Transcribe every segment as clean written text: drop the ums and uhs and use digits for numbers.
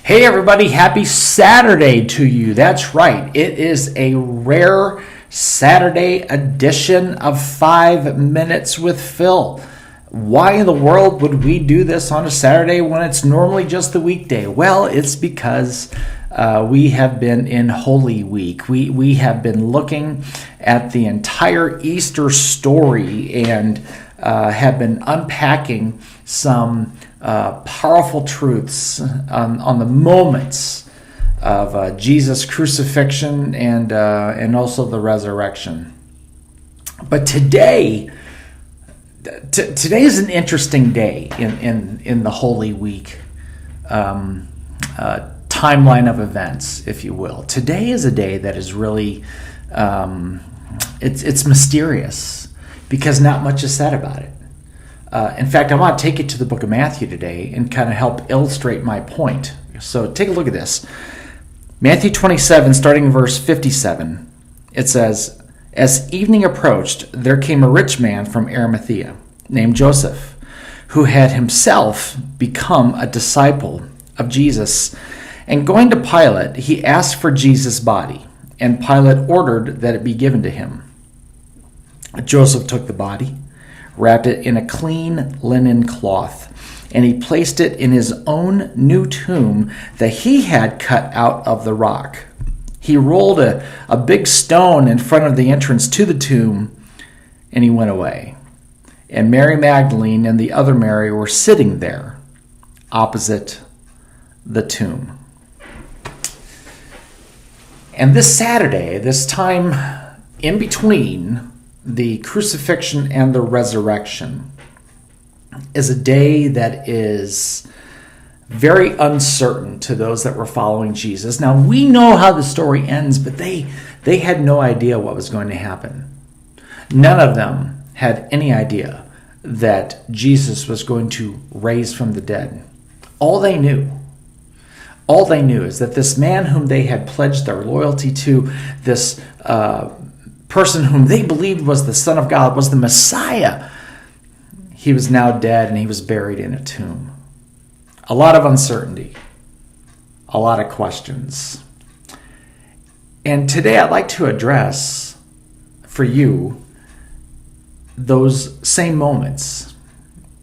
Hey everybody, happy Saturday to you. That's right, it is a rare Saturday edition of 5 Minutes with Phil. Why in the world would we do this on a Saturday when it's normally just the weekday? Well, it's because we have been in Holy Week. We have been looking at the entire Easter story and have been unpacking some powerful truths on the moments of Jesus' crucifixion and also the resurrection. But today is an interesting day in the Holy Week timeline of events, if you will. Today is a day that is really it's mysterious because not much is said about it. In fact, I want to take you to the book of Matthew today and kind of help illustrate my point. So take a look at this. Matthew 27, starting in verse 57, it says, "As evening approached, there came a rich man from Arimathea, named Joseph, who had himself become a disciple of Jesus. And going to Pilate, he asked for Jesus' body, and Pilate ordered that it be given to him. Joseph took the body, wrapped it in a clean linen cloth, and he placed it in his own new tomb that he had cut out of the rock. He rolled a big stone in front of the entrance to the tomb, and he went away. And Mary Magdalene and the other Mary were sitting there, opposite the tomb." And this Saturday, this time in between the crucifixion and the resurrection, is a day that is very uncertain to those that were following Jesus. Now, we know how the story ends, but they had no idea what was going to happen. None of them had any idea that Jesus was going to raise from the dead. All they knew is that this man whom they had pledged their loyalty to, this person whom they believed was the Son of God, was the Messiah, he was now dead and he was buried in a tomb. A lot of uncertainty, a lot of questions. And today I'd like to address for you those same moments,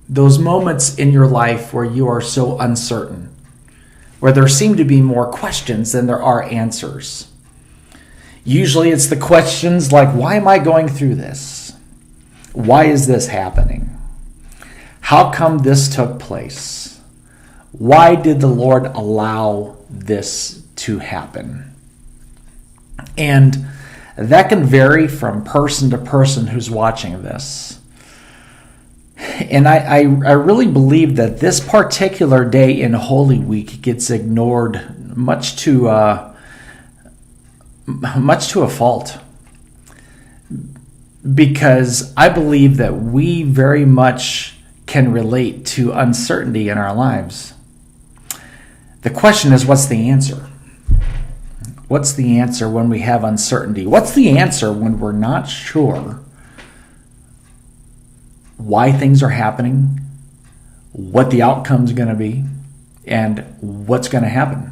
those moments in your life where you are so uncertain, where there seem to be more questions than there are answers. Usually it's the questions like, why am I going through this? Why is this happening? How come this took place? Why did the Lord allow this to happen? And that can vary from person to person who's watching this. And I really believe that this particular day in Holy Week gets ignored much to a fault, because I believe that we very much can relate to uncertainty in our lives. The question is, what's the answer? What's the answer when we have uncertainty? What's the answer when we're not sure why things are happening, what the outcome's going to be, and what's going to happen?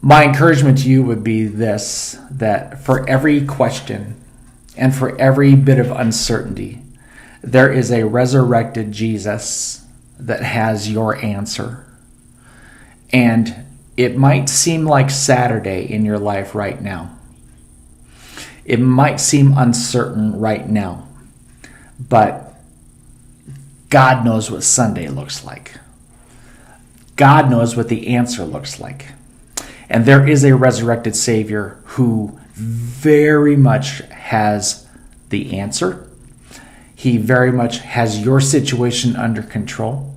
My encouragement to you would be this, that for every question and for every bit of uncertainty, there is a resurrected Jesus that has your answer. And it might seem like Saturday in your life right now. It might seem uncertain right now, but God knows what Sunday looks like. God knows what the answer looks like. And there is a resurrected Savior who very much has the answer. He very much has your situation under control.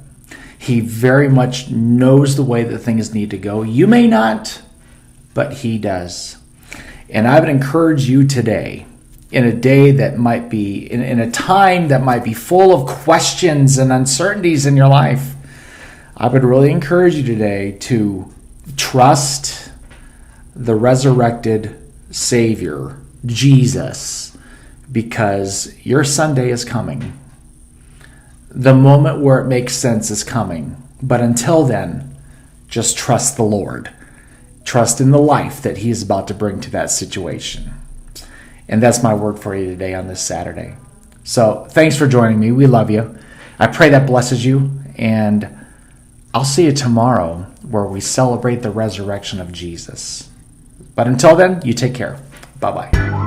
He very much knows the way that things need to go. You may not, but he does. And I would encourage you today, in a day that might be, in a time that might be full of questions and uncertainties in your life, I would really encourage you today to trust the resurrected Savior, Jesus, because your Sunday is coming. The moment where it makes sense is coming. But until then, Just trust the Lord. Trust in the life that he is about to bring to that situation. And that's my word for you today on this Saturday. So thanks for joining me. We love you. I pray that blesses you. And I'll see you tomorrow where we celebrate the resurrection of Jesus. But until then, you take care. Bye-bye.